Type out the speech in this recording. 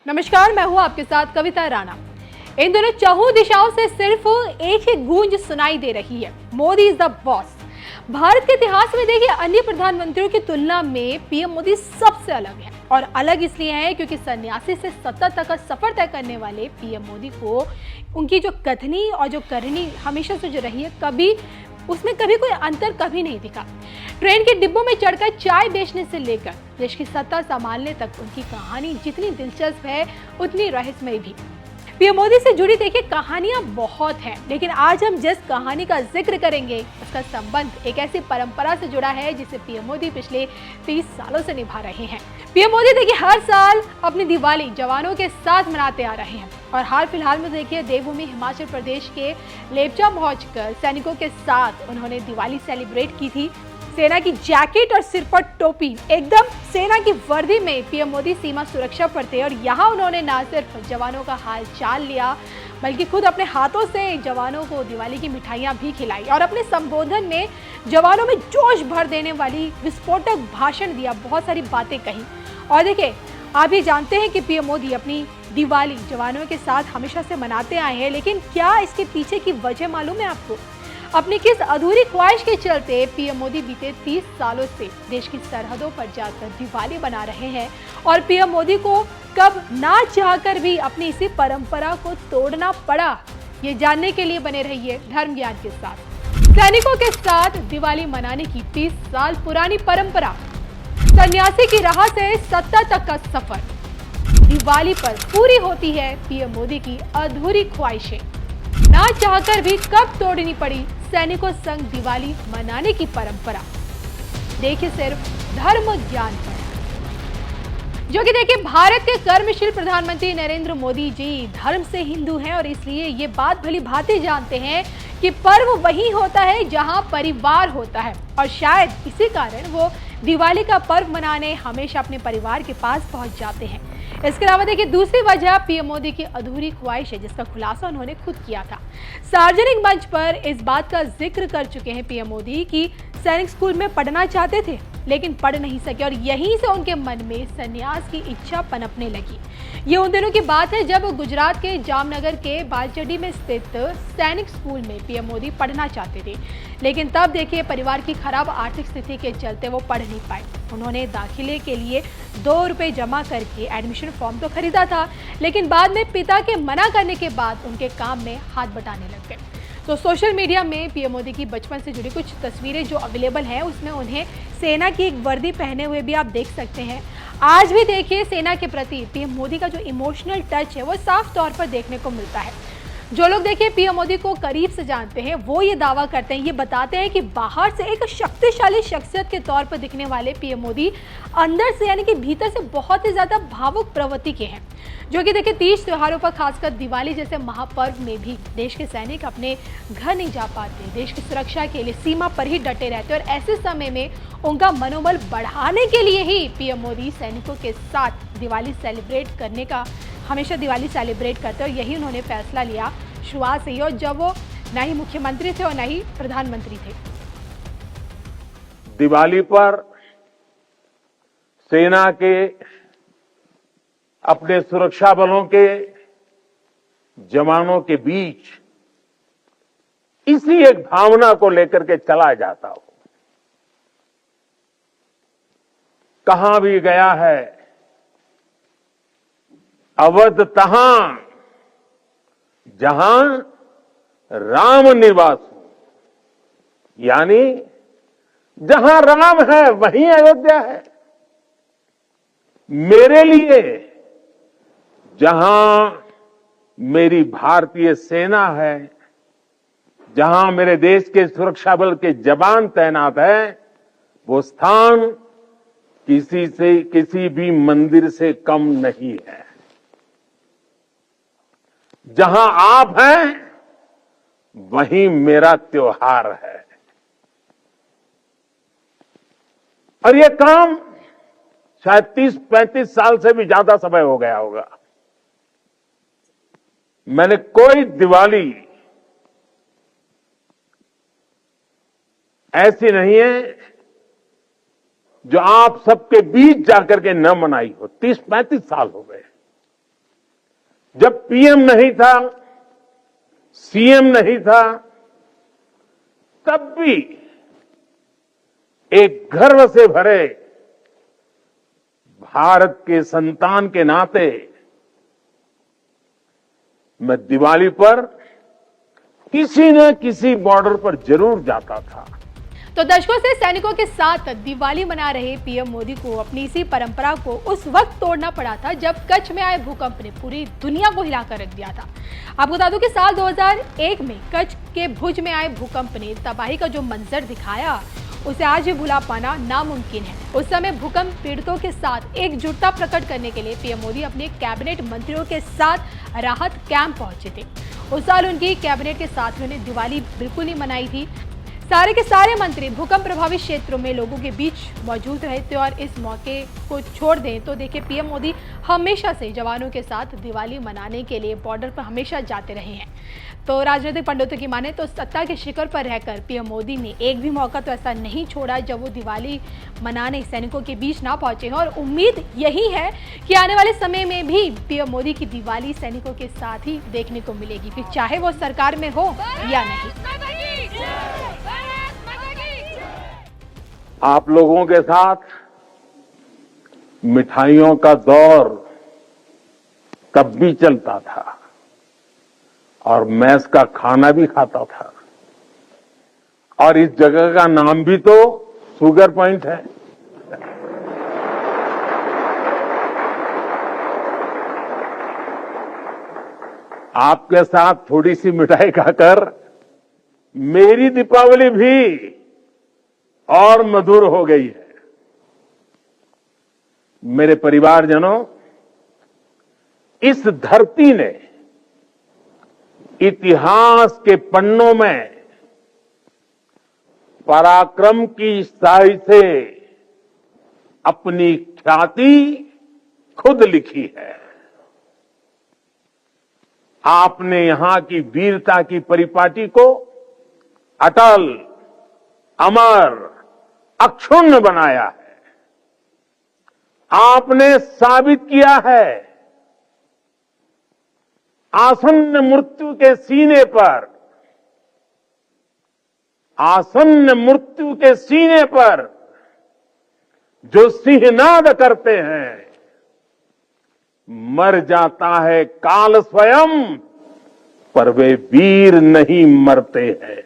नमस्कार, मैं हूं आपके साथ कविता राणा। इन दोनों चहुं दिशाओं से सिर्फ एक ही गूंज सुनाई दे रही है, Modi is the boss. Bharat के इतिहास में देखिए, अन्य प्रधानमंत्रियों की तुलना में पीएम मोदी सबसे अलग है। और अलग इसलिए है क्योंकि सन्यासी से सत्ता तक का सफर तय करने वाले पीएम मोदी को उनकी जो कथनी और जो करनी हमेशा से जो रही है, उसमें कभी कोई अंतर कभी नहीं दिखा। ट्रेन के डिब्बों में चढ़कर चाय बेचने से लेकर देश की सत्ता संभालने तक उनकी कहानी जितनी दिलचस्प है, उतनी रहस्यमय भी। पीएम मोदी से जुड़ी देखिए कहानियां बहुत हैं, लेकिन आज हम जिस कहानी का जिक्र करेंगे उसका संबंध एक ऐसी परंपरा से जुड़ा है जिसे पीएम मोदी पिछले 30 सालों से निभा रहे हैं। पीएम मोदी देखिए हर साल अपनी दिवाली जवानों के साथ मनाते आ रहे हैं और हाल फिलहाल में देखिए देवभूमि हिमाचल प्रदेश के लेपचा पहुंचकर सैनिकों के साथ उन्होंने दिवाली सेलिब्रेट की थी। सेना की जैकेट और सिर पर टोपी, एकदम सेना की वर्दी में पीएम मोदी सीमा सुरक्षा पर थे और यहाँ उन्होंने न सिर्फ जवानों का हाल चाल लिया, बल्कि खुद अपने हाथों से जवानों को दिवाली की मिठाइयाँ भी खिलाई और अपने संबोधन में जवानों में जोश भर देने वाली विस्फोटक भाषण दिया, बहुत सारी बातें कही। और देखिए, आप ये जानते हैं कि पीएम मोदी अपनी दिवाली जवानों के साथ हमेशा से मनाते आए हैं, लेकिन क्या इसके पीछे की वजह मालूम है आपको? अपनी किस अधूरी ख्वाहिश के चलते पीएम मोदी बीते 30 सालों से देश की सरहदों पर जाकर दिवाली बना रहे हैं और पीएम मोदी को कब ना चाहकर भी अपनी इसी परंपरा को तोड़ना पड़ा, ये जानने के लिए बने रहिए धर्म ज्ञान के साथ। सैनिकों के साथ दिवाली मनाने की 30 साल पुरानी परंपरा, सन्यासी की राह से सत्ता तक का सफर, दिवाली पर पूरी होती है पीएम मोदी की अधूरी ख्वाहिशें, ना चाहकर भी कब तोड़नी पड़ी सैनिकों संग दिवाली मनाने की परंपरा। देखिए सिर्फ धर्म ज्ञान पर, जो कि देखिए भारत के कर्मशील प्रधानमंत्री नरेंद्र मोदी जी धर्म से हिंदू हैं और इसलिए ये बात भली भांति जानते हैं कि पर्व वही होता है जहां परिवार होता है और शायद इसी कारण वो दिवाली का पर्व मनाने हमेशा अपने परिवार के पास पहुंच जाते हैं। इसके अलावा देखिए दूसरी वजह पीएम मोदी की अधूरी ख्वाहिश है, जिसका खुलासा उन्होंने खुद किया था। सार्वजनिक मंच पर इस बात का जिक्र कर चुके हैं पीएम मोदी कि सैनिक स्कूल में पढ़ना चाहते थे लेकिन पढ़ नहीं सके और यहीं से उनके मन में संन्यास की इच्छा पनपने लगी। ये उन दिनों की बात है जब गुजरात के जामनगर के बालचड़ी में स्थित सैनिक स्कूल में पीएम मोदी पढ़ना चाहते थे, लेकिन तब देखिए परिवार की खराब आर्थिक स्थिति के चलते वो पढ़ नहीं पाए। उन्होंने दाखिले के लिए 2 रुपए जमा करके एडमिशन फॉर्म तो खरीदा था, लेकिन बाद में पिता के मना करने के बाद उनके काम में हाथ बटाने लग गए। तो सोशल मीडिया में पीएम मोदी की बचपन से जुड़ी कुछ तस्वीरें जो अवेलेबल हैं, उसमें उन्हें सेना की एक वर्दी पहने हुए भी आप देख सकते हैं। आज भी देखिए सेना के प्रति पीएम मोदी का जो इमोशनल टच है वो साफ तौर पर देखने को मिलता है। जो लोग देखिए पीएम मोदी को करीब से जानते हैं वो ये दावा करते हैं, ये बताते हैं कि बाहर से एक शक्तिशाली शख्सियत के तौर पर दिखने वाले पीएम मोदी अंदर से यानी कि भीतर से बहुत ही ज्यादा भावुक प्रवृत्ति के हैं। जो कि देखिए तीज त्योहारों पर, खासकर दिवाली जैसे महापर्व में भी देश के सैनिक अपने घर नहीं जा पाते, देश की सुरक्षा के लिए सीमा पर ही डटे रहते और ऐसे समय में उनका मनोबल बढ़ाने के लिए ही पीएम मोदी सैनिकों के साथ दिवाली सेलिब्रेट करने का हमेशा दिवाली सेलिब्रेट करते और यही उन्होंने फैसला लिया शुरुआत से ही, और जब वो न ही मुख्यमंत्री थे और न ही प्रधानमंत्री थे। दिवाली पर सेना के, अपने सुरक्षा बलों के जवानों के बीच इसी एक भावना को लेकर के चला जाता हूं। कहां भी गया है, अवध तहां जहां राम निवास हो, यानी जहां राम है वहीं अयोध्या है। मेरे लिए जहां मेरी भारतीय सेना है, जहां मेरे देश के सुरक्षा बल के जवान तैनात हैं, वो स्थान किसी भी मंदिर से कम नहीं है। जहां आप हैं वहीं मेरा त्योहार है। और ये काम शायद 30-35 साल से भी ज्यादा समय हो गया होगा, मैंने कोई दिवाली ऐसी नहीं है जो आप सबके बीच जाकर के न मनाई हो। 30-35 साल हो गए। जब पीएम नहीं था, सीएम नहीं था, तब भी एक गर्व से भरे भारत के संतान के नाते मैं दिवाली पर किसी न किसी बॉर्डर पर जरूर जाता था। तो दशकों से सैनिकों के साथ दिवाली मना रहे पीएम मोदी को अपनी इसी परंपरा को उस वक्त तोड़ना पड़ा था जब कच्छ में आए भूकंप ने पूरी दुनिया को हिलाकर रख दिया था। आपको बता दूं कि साल 2001 में कच्छ के भुज में आए भूकंप ने तबाही का जो मंजर दिखाया उसे आज भी भुला पाना नामुमकिन है। उस समय भूकंप पीड़ितों के साथ एकजुटता प्रकट करने के लिए पीएम मोदी अपने कैबिनेट मंत्रियों के साथ राहत कैंप पहुंचे थे। उस साल उनकी कैबिनेट के साथियों ने दिवाली बिल्कुल नहीं मनाई थी। सारे के सारे मंत्री भूकंप प्रभावित क्षेत्रों में लोगों के बीच मौजूद रहे थे और इस मौके को छोड़ दें तो देखिए पीएम मोदी हमेशा से जवानों के साथ दिवाली मनाने के लिए बॉर्डर पर हमेशा जाते रहे हैं। तो राजनीतिक पंडितों की माने तो सत्ता के शिखर पर रहकर पीएम मोदी ने एक भी मौका तो ऐसा नहीं छोड़ा जब वो दिवाली मनाने सैनिकों के बीच ना पहुंचे हैं और उम्मीद यही है कि आने वाले समय में भी पीएम मोदी की दिवाली सैनिकों के साथ ही देखने को मिलेगी, फिर चाहे वो सरकार में हो या नहीं। आप लोगों के साथ मिठाइयों का दौर तब भी चलता था और मैस का खाना भी खाता था और इस जगह का नाम भी तो शुगर पॉइंट है। आपके साथ थोड़ी सी मिठाई खाकर मेरी दीपावली भी और मधुर हो गई है। मेरे परिवारजनों, इस धरती ने इतिहास के पन्नों में पराक्रम की स्याही से अपनी ख्याति खुद लिखी है। आपने यहां की वीरता की परिपाटी को अटल, अमर, अक्षुण्ण बनाया है। आपने साबित किया है आसन्न मृत्यु के सीने पर, आसन्न मृत्यु के सीने पर जो सिंहनाद करते हैं, मर जाता है काल स्वयं पर वे वीर नहीं मरते हैं।